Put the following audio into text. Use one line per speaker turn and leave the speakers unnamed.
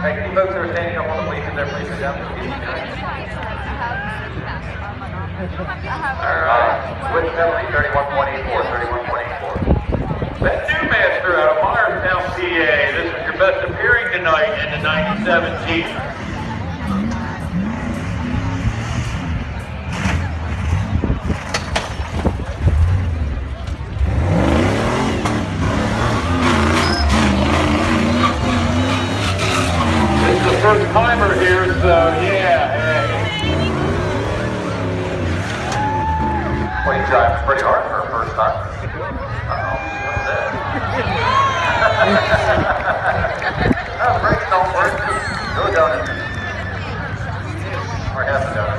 Hey, can you folks that are standing up on the bleachers there, please sit down? Alright, switch penalty 31.84, 31.84. That Newmaster out of Myerstown, PA. This is your best appearing tonight in the 97 Jeep. This is the first timer here, so yeah, hey. Well, you driving pretty hard for a first time. Uh-oh, what's that? No, the brakes don't work. Go donut. Or half a donut.